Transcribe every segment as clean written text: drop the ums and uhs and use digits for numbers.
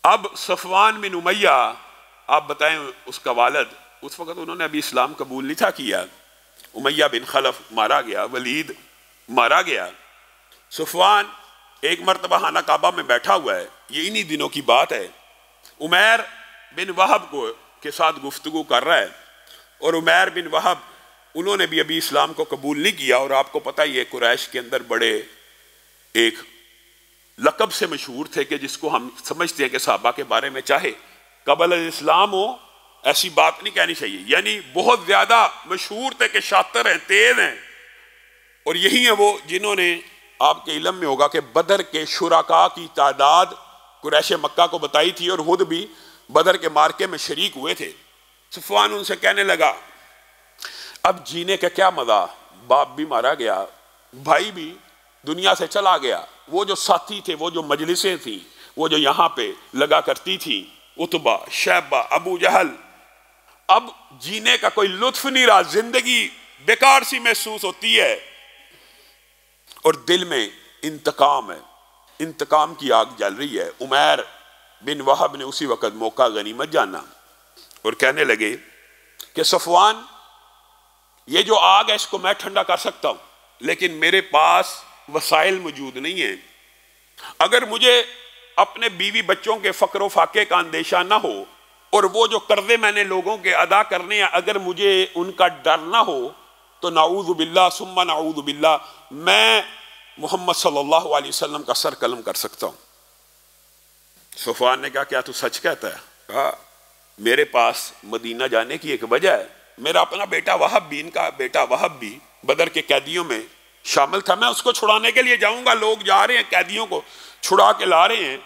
اب صفوان بن امیہ، آپ بتائیں اس کا والد، اس وقت انہوں نے ابھی اسلام قبول نہیں تھا کیا، امیہ بن خلف مارا گیا، ولید مارا گیا، صفوان ایک مرتبہ خانہ کعبہ میں بیٹھا ہوا ہے، یہ انہی دنوں کی بات ہے، عمیر بن وہب کے ساتھ گفتگو کر رہا ہے، اور عمیر بن وہب انہوں نے بھی ابھی اسلام کو قبول نہیں کیا، اور آپ کو پتہ ہی ہے قریش کے اندر بڑے ایک لقب سے مشہور تھے کہ جس کو ہم سمجھتے ہیں کہ صحابہ کے بارے میں چاہے قبل الاسلام ہو ایسی بات نہیں کہنی چاہیے، یعنی بہت زیادہ مشہور تھے کہ شاطر ہیں، تیز ہیں، اور یہی ہیں وہ جنہوں نے، آپ کے علم میں ہوگا کہ بدر کے شرکاء کی تعداد قریش مکہ کو بتائی تھی، اور خود بھی بدر کے مارکے میں شریک ہوئے تھے۔ صفوان ان سے کہنے لگا اب جینے کا کیا مزہ، باپ بھی مارا گیا، بھائی بھی دنیا سے چلا گیا، وہ جو ساتھی تھے، وہ جو مجلسیں تھیں، وہ جو یہاں پہ لگا کرتی تھی، عتبہ، شیبہ، ابو جہل، اب جینے کا کوئی لطف نہیں رہا، زندگی بیکار سی محسوس ہوتی ہے، اور دل میں انتقام ہے، انتقام کی آگ جل رہی ہے۔ عمیر بن وہب نے اسی وقت موقع غنیمت جانا اور کہنے لگے کہ صفوان، یہ جو آگ ہے اس کو میں ٹھنڈا کر سکتا ہوں، لیکن میرے پاس وسائل موجود نہیں ہیں، اگر مجھے اپنے بیوی بچوں کے فقر و فاقے کا اندیشہ نہ ہو، اور وہ جو قرضے میں نے لوگوں کے ادا کرنے ہیں اگر مجھے ان کا ڈر نہ ہو، تو نعوذ باللہ ثم نعوذ باللہ میں محمد صلی اللہ علیہ وسلم کا سر قلم کر سکتا ہوں۔ صفوان نے کہا کیا تو سچ کہتا ہے؟ کہا میرے پاس مدینہ جانے کی ایک وجہ ہے، میرا اپنا بیٹا وہب بھی، ان کا بیٹا وہب بھی بدر کے قیدیوں میں شامل تھا، میں اس کو چھڑانے کے لیے جاؤں گا، لوگ جا رہے ہیں قیدیوں کو چھڑا کے لا رہے ہیں،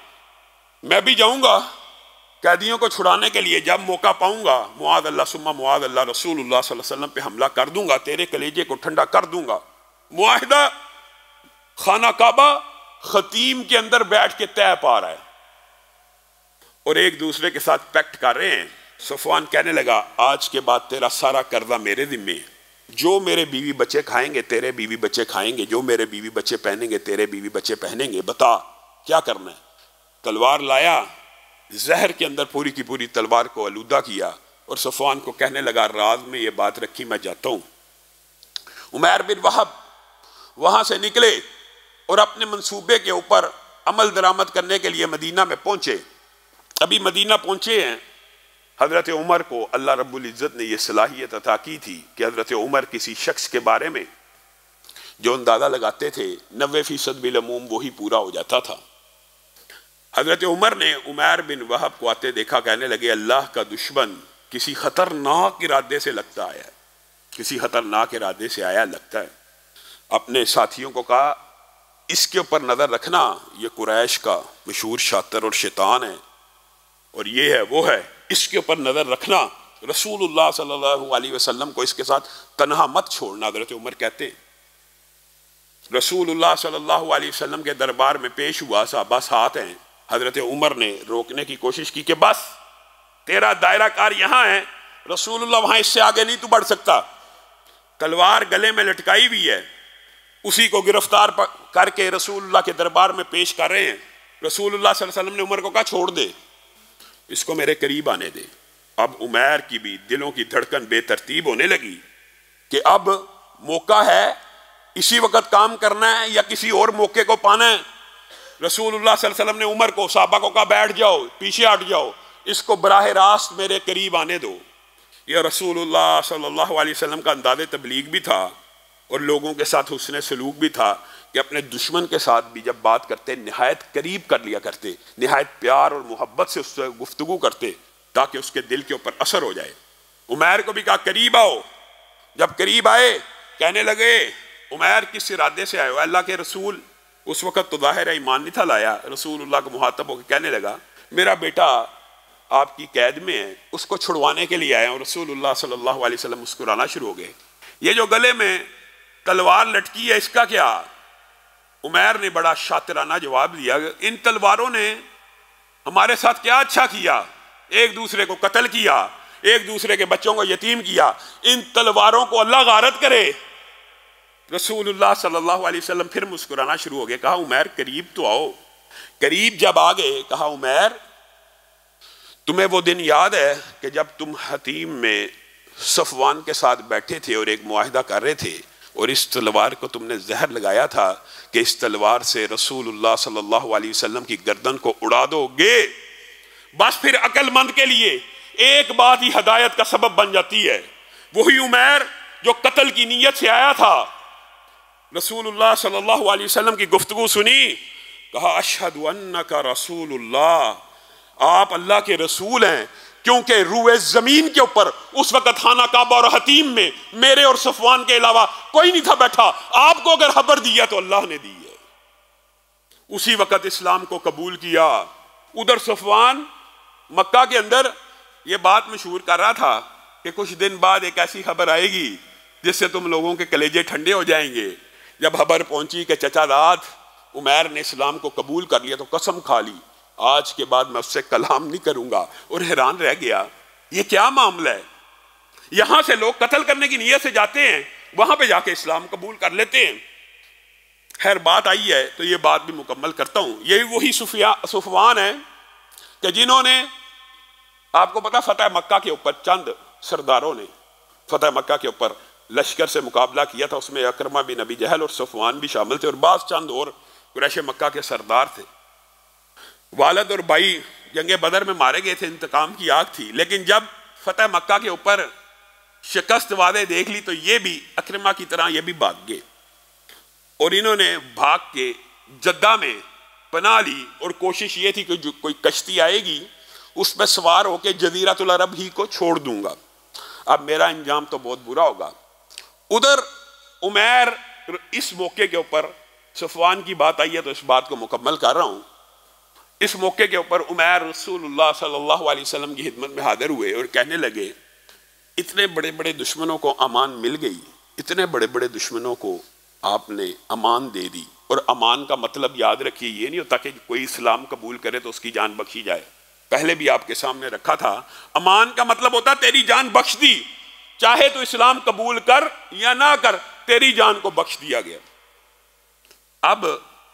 میں بھی جاؤں گا قیدیوں کو چھڑانے کے لیے، جب موقع پاؤں گا معاذ اللہ ثم معاذ اللہ رسول اللہ صلی اللہ علیہ وسلم پہ حملہ کر دوں گا، تیرے کلیجے کو ٹھنڈا کر دوں گا۔ معاہدہ خانہ کعبہ خطیم کے اندر بیٹھ کے طے پا رہا ہے، اور ایک دوسرے کے ساتھ پیکٹ کر رہے ہیں۔ صفوان کہنے لگا آج کے بعد تیرا سارا قرضہ میرے ذمے ہے، جو میرے بیوی بچے کھائیں گے تیرے بیوی بچے کھائیں گے، جو میرے بیوی بچے پہنیں گے تیرے بیوی بچے پہنیں گے، بتا کیا کرنا ہے۔ تلوار لایا، زہر کے اندر پوری کی پوری تلوار کو آلودہ کیا، اور صفوان کو کہنے لگا راز میں یہ بات رکھی، میں جاتا ہوں۔ عمیر بن وہب وہاں سے نکلے اور اپنے منصوبے کے اوپر عمل درآمد کرنے کے لیے مدینہ میں پہنچے۔ ابھی مدینہ پہنچے ہیں، حضرت عمر کو اللہ رب العزت نے یہ صلاحیت عطا کی تھی کہ حضرت عمر کسی شخص کے بارے میں جو اندازہ لگاتے تھے 90% بالعموم وہی پورا ہو جاتا تھا۔ حضرت عمر نے عمیر بن وہب کو آتے دیکھا، کہنے لگے اللہ کا دشمن کسی خطرناک ارادے سے لگتا آیا ہے، کسی خطرناک ارادے سے آیا لگتا ہے۔ اپنے ساتھیوں کو کہا اس کے اوپر نظر رکھنا، یہ قریش کا مشہور شاطر اور شیطان ہے، اور یہ ہے وہ ہے، اس کے اوپر نظر رکھنا، رسول اللہ صلی اللہ علیہ وسلم کو اس کے ساتھ تنہا مت چھوڑنا۔ حضرت عمر کہتے ہیں رسول اللہ صلی اللہ علیہ وسلم کے دربار میں پیش ہوا، صحابہ ساتھ ہیں، حضرت عمر نے روکنے کی کوشش کی کہ بس تیرا دائرہ کار یہاں ہے، رسول اللہ وہاں اس سے آگے نہیں تو بڑھ سکتا۔ تلوار گلے میں لٹکائی ہوئی ہے، اسی کو گرفتار کر کے رسول اللہ کے دربار میں پیش کر رہے ہیں۔ رسول اللہ صلی اللہ علیہ وسلم نے عمر کو کہا چھوڑ دے، اس کو میرے قریب آنے دے۔ اب عمیر کی بھی دلوں کی دھڑکن بے ترتیب ہونے لگی کہ اب موقع ہے، اسی وقت کام کرنا ہے یا کسی اور موقع کو پانا ہے۔ رسول اللہ صلی اللہ علیہ وسلم نے عمر کو، صحابہ کو کہا بیٹھ جاؤ، پیچھے ہٹ جاؤ، اس کو براہ راست میرے قریب آنے دو۔ یہ رسول اللہ صلی اللہ علیہ وسلم کا انداز تبلیغ بھی تھا، اور لوگوں کے ساتھ حسن سلوک بھی تھا کہ اپنے دشمن کے ساتھ بھی جب بات کرتے نہایت قریب کر لیا کرتے، نہایت پیار اور محبت سے اس سے گفتگو کرتے تاکہ اس کے دل کے اوپر اثر ہو جائے۔ عمیر کو بھی کہا قریب آؤ، جب قریب آئے کہنے لگے عمیر کس ارادے سے آئے ہو؟ اللہ کے رسول، اس وقت تو ظاہر ہے ایمان نہیں تھا لایا، رسول اللہ کو مخاطب ہو کے کہنے لگا میرا بیٹا آپ کی قید میں ہے، اس کو چھڑوانے کے لیے آئے ہیں۔ اور رسول اللہ صلی اللہ علیہ وسلم مسکرانا شروع ہو گئے۔ یہ جو گلے میں تلوار لٹکی ہے اس کا کیا؟ عمیر نے بڑا شاطرانہ جواب دیا، ان تلواروں نے ہمارے ساتھ کیا اچھا کیا؟ ایک دوسرے کو قتل کیا، ایک دوسرے کے بچوں کو یتیم کیا، ان تلواروں کو اللہ غارت کرے۔ رسول اللہ صلی اللہ علیہ وسلم پھر مسکرانا شروع ہو گئے، کہا عمیر قریب تو آؤ۔ قریب جب آگے کہا عمیر تمہیں وہ دن یاد ہے کہ جب تم حتیم میں صفوان کے ساتھ بیٹھے تھے اور ایک معاہدہ کر رہے تھے، اور اس تلوار کو تم نے زہر لگایا تھا کہ اس تلوار سے رسول اللہ صلی اللہ علیہ وسلم کی گردن کو اڑا دو گے؟ بس پھر عقل مند کے لیے ایک بات ہی ہدایت کا سبب بن جاتی ہے۔ وہی عمیر جو قتل کی نیت سے آیا تھا، رسول اللہ صلی اللہ علیہ وسلم کی گفتگو سنی، کہا اشہد انک رسول اللہ، آپ اللہ کے رسول ہیں، کیونکہ روئے زمین کے اوپر اس وقت خانہ کعبہ اور حتیم میں میرے اور صفوان کے علاوہ کوئی نہیں تھا بیٹھا، آپ کو اگر خبر دیا تو اللہ نے دی ہے۔ اسی وقت اسلام کو قبول کیا۔ ادھر صفوان مکہ کے اندر یہ بات مشہور کر رہا تھا کہ کچھ دن بعد ایک ایسی خبر آئے گی جس سے تم لوگوں کے کلیجے ٹھنڈے ہو جائیں گے۔ جب خبر پہنچی کہ چچا داد عمیر نے اسلام کو قبول کر لیا تو قسم کھا لی آج کے بعد میں اس سے کلام نہیں کروں گا، اور حیران رہ گیا یہ کیا معاملہ ہے؟ یہاں سے لوگ قتل کرنے کی نیت سے جاتے ہیں، وہاں پہ جا کے اسلام قبول کر لیتے ہیں۔ خیر بات آئی ہے تو یہ بات بھی مکمل کرتا ہوں۔ یہی وہی صفوان ہیں کہ جنہوں نے، آپ کو پتا فتح مکہ کے اوپر چند سرداروں نے فتح مکہ کے اوپر لشکر سے مقابلہ کیا تھا، اس میں اکرمہ بن ابی جہل اور صفوان بھی شامل تھے، اور بعض چند اور قریش مکہ کے سردار تھے۔ والد اور بھائی جنگ بدر میں مارے گئے تھے، انتقام کی آگ تھی، لیکن جب فتح مکہ کے اوپر شکست وعدے دیکھ لی تو یہ بھی اکرمہ کی طرح یہ بھی بھاگ گئے، اور انہوں نے بھاگ کے جدہ میں پناہ لی، اور کوشش یہ تھی کہ جو کوئی کشتی آئے گی اس پہ سوار ہو کے جزیرۃ العرب ہی کو چھوڑ دوں گا، اب میرا انجام تو بہت برا ہوگا۔ ادھر عمیر، اس موقع کے اوپر صفوان کی بات آئی ہے تو اس بات کو مکمل کر رہا ہوں۔ اس موقع کے اوپر عمیر رسول اللہ صلی اللہ علیہ وسلم کی خدمت میں حاضر ہوئے اور کہنے لگے اتنے بڑے بڑے دشمنوں کو امان مل گئی، اتنے بڑے بڑے دشمنوں کو آپ نے امان دے دی، اور امان کا مطلب یاد رکھیے یہ نہیں ہوتا کہ کوئی اسلام قبول کرے تو اس کی جان بخشی جائے، پہلے بھی آپ کے سامنے رکھا تھا، امان کا مطلب ہوتا تیری جان بخش دی، چاہے تو اسلام قبول کر یا نہ کر تیری جان کو بخش دیا گیا۔ اب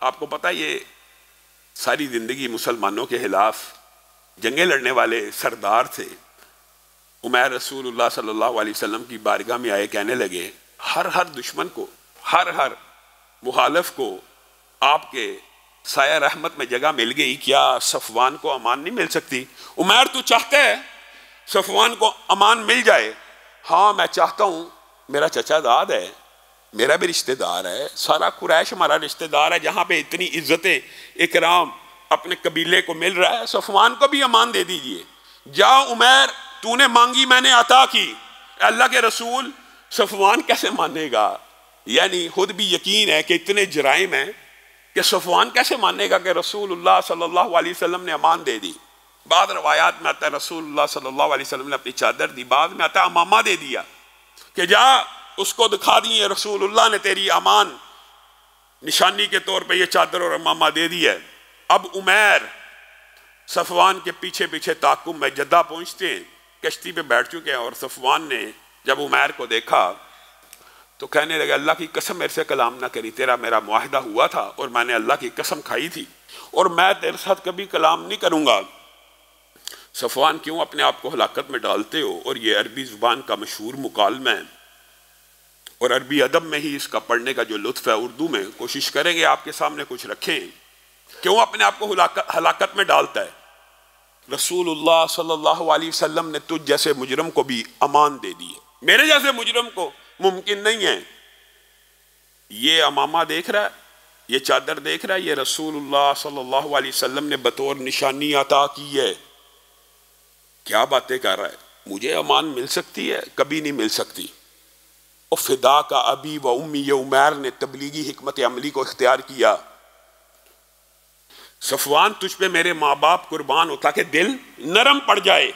آپ کو پتا یہ ساری زندگی مسلمانوں کے خلاف جنگیں لڑنے والے سردار تھے۔ عمیر رسول اللہ صلی اللہ علیہ وسلم کی بارگاہ میں آئے، کہنے لگے ہر دشمن کو، ہر مخالف کو آپ کے سایہ رحمت میں جگہ مل گئی، کیا صفوان کو امان نہیں مل سکتی؟ عمیر تو چاہتا ہے صفوان کو امان مل جائے؟ ہاں میں چاہتا ہوں، میرا چچا داد ہے، میرا بھی رشتہ دار ہے، سارا قریش ہمارا رشتہ دار ہے، جہاں پہ اتنی عزت اکرام اپنے قبیلے کو مل رہا ہے، صفوان کو بھی امان دے دیجئے۔ جا عمیر، تو نے مانگی میں نے عطا کی۔ اللہ کے رسول صفوان کیسے مانے گا؟ یعنی خود بھی یقین ہے کہ اتنے جرائم ہیں کہ صفوان کیسے مانے گا کہ رسول اللہ صلی اللہ علیہ وسلم نے امان دے دی۔ بعض روایات میں آتا ہے رسول اللہ صلی اللہ علیہ وسلم نے اپنی چادر دی، بعد میں آتا ہے امامہ دے دیا کہ جا اس کو دکھا دیے رسول اللہ نے تیری امان نشانی کے طور پہ یہ چادر اور امامہ دے دی ہے۔ اب عمیر صفوان کے پیچھے پیچھے تعاقب میں جدہ پہنچتے ہیں، کشتی پہ بیٹھ چکے ہیں، اور صفوان نے جب عمیر کو دیکھا تو کہنے لگا اللہ کی قسم میرے سے کلام نہ کری، تیرا میرا معاہدہ ہوا تھا اور میں نے اللہ کی قسم کھائی تھی اور میں تیرے ساتھ کبھی کلام نہیں کروں گا۔ صفوان کیوں اپنے آپ کو ہلاکت میں ڈالتے ہو؟ اور یہ عربی زبان کا مشہور مکالمہ ہے، اور عربی ادب میں ہی اس کا پڑھنے کا جو لطف ہے، اردو میں کوشش کریں گے آپ کے سامنے کچھ رکھیں۔ کیوں اپنے آپ کو ہلاکت میں ڈالتا ہے؟ رسول اللہ صلی اللہ علیہ وسلم نے تجھ جیسے مجرم کو بھی امان دے دی ہے، میرے جیسے مجرم کو ممکن نہیں ہے۔ یہ امامہ دیکھ رہا ہے، یہ چادر دیکھ رہا ہے، یہ رسول اللہ صلی اللہ علیہ وسلم نے بطور نشانی عطا کی ہے۔ کیا باتیں کر رہا ہے؟ مجھے امان مل سکتی ہے؟ کبھی نہیں مل سکتی۔ اور فدا کا ابی و امی، یہ عمیر نے تبلیغی حکمت عملی کو اختیار کیا۔ صفوان تجھ پہ میرے ماں باپ قربان ہو تاکہ دل نرم پڑ جائے،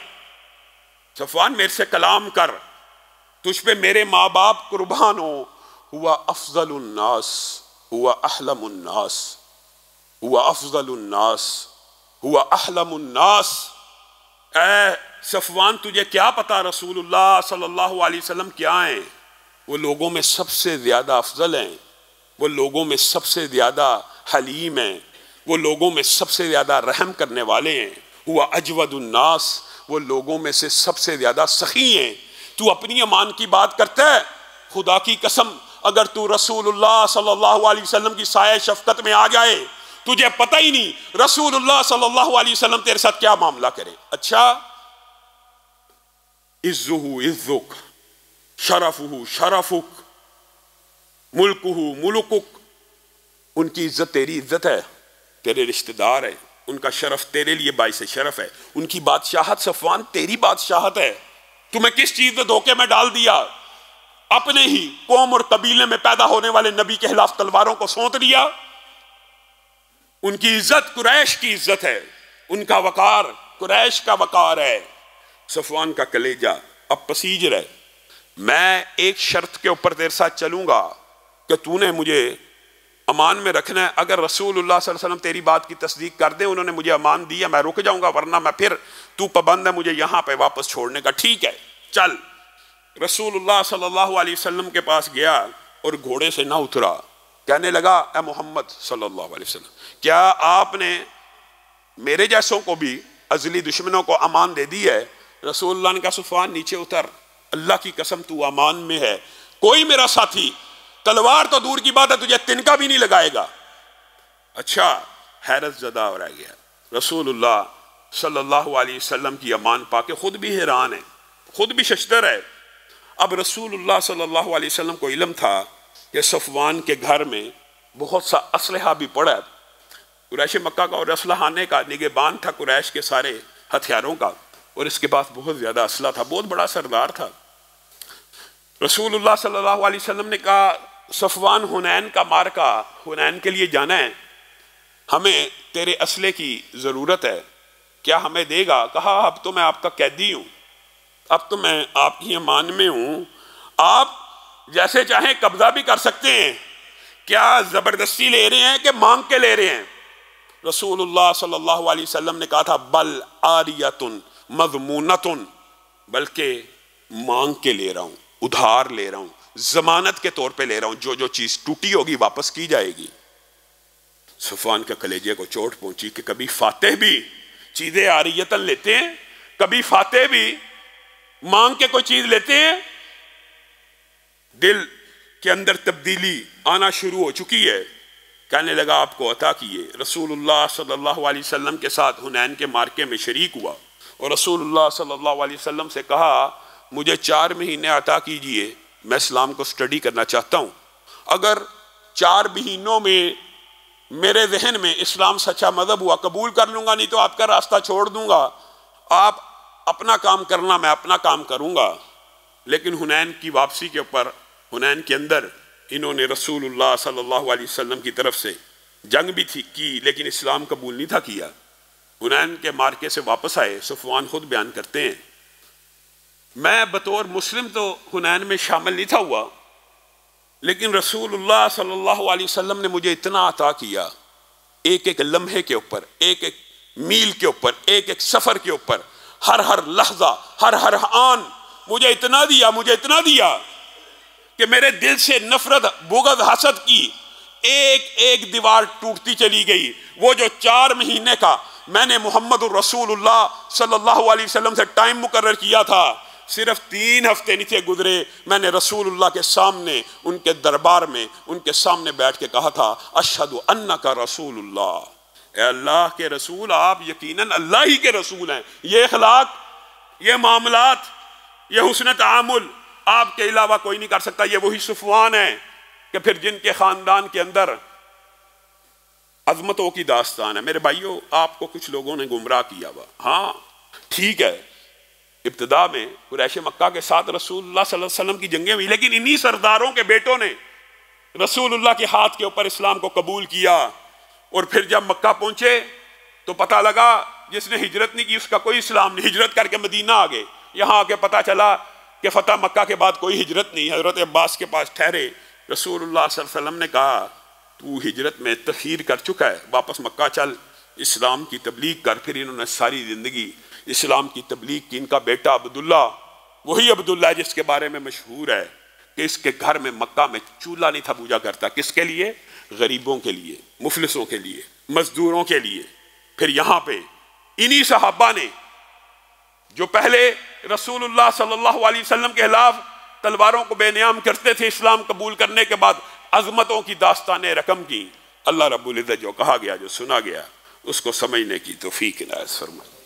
صفوان میرے سے کلام کر، تجھ پہ میرے ماں باپ قربان ہو، ہوا افضل الناس، ہوا احلم الناس، ہوا افضل الناس، ہوا احلم الناس۔ اے صفوان تجھے کیا پتا رسول اللہ صلی اللہ علیہ وسلم کیا ہیں؟ وہ لوگوں میں سب سے زیادہ افضل ہیں، وہ لوگوں میں سب سے زیادہ حلیم ہیں، وہ لوگوں میں سب سے زیادہ رحم کرنے والے ہیں۔ ہوا اجود الناس، وہ لوگوں میں سے سب سے زیادہ سخی ہیں. تو اپنی امان کی بات کرتا ہے, خدا کی قسم اگر تو رسول اللہ صلی اللہ علیہ وسلم کی سایہ شفقت میں آ جائے, تجھے پتہ ہی نہیں رسول اللہ صلی اللہ علیہ وسلم تیرے ساتھ کیا معاملہ کرے. اچھا, عزہ عزک, شرفہ شرفک, ملکہ ملکک, ان کی عزت تیری عزت ہے, تیرے رشتہ دار ہے, ان کا شرف تیرے لیے باعث شرف ہے, ان کی بادشاہت صفوان تیری بادشاہت ہے. تمہیں کس چیز نے دھوکے میں ڈال دیا؟ اپنے ہی قوم اور قبیلے میں پیدا ہونے والے نبی کے خلاف تلواروں کو سونت لیا. ان کی عزت قریش کی عزت ہے, ان کا وقار قریش کا وقار ہے. صفوان کا کلیجہ اب پسیج رہے, میں ایک شرط کے اوپر تیرے ساتھ چلوں گا کہ تو نے مجھے امان میں رکھنا ہے. اگر رسول اللہ صلی اللہ علیہ وسلم تیری بات کی تصدیق کر دیں, انہوں نے مجھے امان دیا, میں رک جاؤں گا, ورنہ میں پھر تو پابند ہے مجھے یہاں پہ واپس چھوڑنے کا. ٹھیک ہے چل. رسول اللہ صلی اللہ علیہ وسلم کے پاس گیا اور گھوڑے سے نہ اترا, کہنے لگا اے محمد صلی اللہ علیہ وسلم, کیا آپ نے میرے جیسوں کو بھی ازلی دشمنوں کو امان دے دی ہے؟ رسول اللہ نے کہا صفوان نیچے اتر, اللہ کی قسم تو امان میں ہے, کوئی میرا ساتھی تلوار تو دور کی بات ہے تجھے تنکا بھی نہیں لگائے گا. اچھا, حیرت زدہ ہو رہ گیا. رسول اللہ صلی اللہ علیہ وسلم کی امان پا کے خود بھی حیران ہے, خود بھی ششدر ہے. اب رسول اللہ صلی اللہ علیہ وسلم کو علم تھا کہ صفوان کے گھر میں بہت سا اسلحہ بھی پڑا ہے. قریش مکہ کا اور اسلحہ آنے کا نگہبان تھا قریش کے سارے ہتھیاروں کا, اور اس کے پاس بہت زیادہ اسلحہ تھا, بہت بڑا سردار تھا. رسول اللہ صلی اللہ علیہ وسلم نے کہا صفوان حنین کا مارکا, حنین کے لیے جانا ہے, ہمیں تیرے اسلحے کی ضرورت ہے, کیا ہمیں دے گا؟ کہا اب تو میں آپ کا قیدی ہوں, اب تو میں آپ کی امان میں ہوں, آپ جیسے چاہیں قبضہ بھی کر سکتے ہیں. کیا زبردستی لے رہے ہیں کہ مانگ کے لے رہے ہیں؟ رسول اللہ صلی اللہ علیہ وسلم نے کہا تھا بل آریتن مضمونتن, بلکہ مانگ کے لے رہا ہوں, ادھار لے رہا ہوں, ضمانت کے طور پہ لے رہا ہوں, جو چیز ٹوٹی ہوگی واپس کی جائے گی. صفوان کے کلیجے کو چوٹ پہنچی کہ کبھی فاتح بھی چیزیں آریتن لیتے ہیں, کبھی فاتح بھی مانگ کے کوئی چیز لیتے ہیں. دل کے اندر تبدیلی آنا شروع ہو چکی ہے. کہنے لگا آپ کو عطا کیے. رسول اللہ صلی اللہ علیہ وسلم کے ساتھ حنین کے مارکے میں شریک ہوا اور رسول اللہ صلی اللہ علیہ وسلم سے کہا مجھے 4 مہینے عطا کیجئے, میں اسلام کو سٹڈی کرنا چاہتا ہوں. اگر 4 مہینوں میں میرے ذہن میں اسلام سچا مذہب ہوا قبول کر لوں گا, نہیں تو آپ کا راستہ چھوڑ دوں گا, آپ اپنا کام کرنا, میں اپنا کام کروں گا. لیکن حنین کی واپسی کے اوپر, حنین کے اندر انہوں نے رسول اللہ صلی اللہ علیہ وسلم کی طرف سے جنگ بھی کی, لیکن اسلام قبول نہیں تھا کیا. حنین کے مارکے سے واپس آئے. صفوان خود بیان کرتے ہیں میں بطور مسلم تو حنین میں شامل نہیں تھا ہوا, لیکن رسول اللہ صلی اللہ علیہ وسلم نے مجھے اتنا عطا کیا, ایک ایک لمحے کے اوپر, ایک ایک میل کے اوپر, ایک ایک سفر کے اوپر, ہر لحظہ, ہر آن مجھے اتنا دیا کہ میرے دل سے نفرت, بغض, حسد کی ایک ایک دیوار ٹوٹتی چلی گئی. وہ جو 4 مہینے کا میں نے محمد الرسول اللہ صلی اللہ علیہ وسلم سے ٹائم مقرر کیا تھا, صرف 3 ہفتے نہیں تھے گزرے, میں نے رسول اللہ کے سامنے, ان کے دربار میں, ان کے سامنے بیٹھ کے کہا تھا اشہد انک رسول اللہ, اے اللہ کے رسول آپ یقیناً اللہ ہی کے رسول ہیں. یہ اخلاق, یہ معاملات, یہ حسن تعامل آپ کے علاوہ کوئی نہیں کر سکتا. یہ وہی صفوان ہے کہ پھر جن کے خاندان کے اندر عظمتوں کی داستان ہے. میرے بھائیوں, آپ کو کچھ لوگوں نے گمراہ کیا ہوا. ہاں ٹھیک ہے, ابتدا میں قریش مکہ کے ساتھ رسول اللہ صلی اللہ علیہ وسلم کی جنگیں ہوئی, لیکن انہی سرداروں کے بیٹوں نے رسول اللہ کے ہاتھ کے اوپر اسلام کو قبول کیا. اور پھر جب مکہ پہنچے تو پتہ لگا جس نے ہجرت نہیں کی اس کا کوئی اسلام نہیں, ہجرت کر کے مدینہ آ گئے. یہاں آ کے پتہ چلا کہ فتح مکہ کے بعد کوئی ہجرت نہیں. حضرت عباس کے پاس ٹھہرے. رسول اللہ صلی اللہ علیہ وسلم نے کہا تو ہجرت میں تخیر کر چکا ہے, واپس مکہ چل, اسلام کی تبلیغ کر. پھر انہوں نے ساری زندگی اسلام کی تبلیغ کی. ان کا بیٹا عبداللہ, وہی عبداللہ جس کے بارے میں مشہور ہے کہ اس کے گھر میں مکہ میں چولہا نہیں تھا پوجا کرتا. کس کے لیے؟ غریبوں کے لیے, مفلسوں کے لیے, مزدوروں کے لیے. پھر یہاں پہ انہی صحابہ نے جو پہلے رسول اللہ صلی اللہ علیہ وسلم کے خلاف تلواروں کو بے نیام کرتے تھے، اسلام قبول کرنے کے بعد عظمتوں کی داستانیں رقم کی، اللہ رب العزت جو کہا گیا، جو سنا گیا، اس کو سمجھنے کی توفیق عنایت فرمائے۔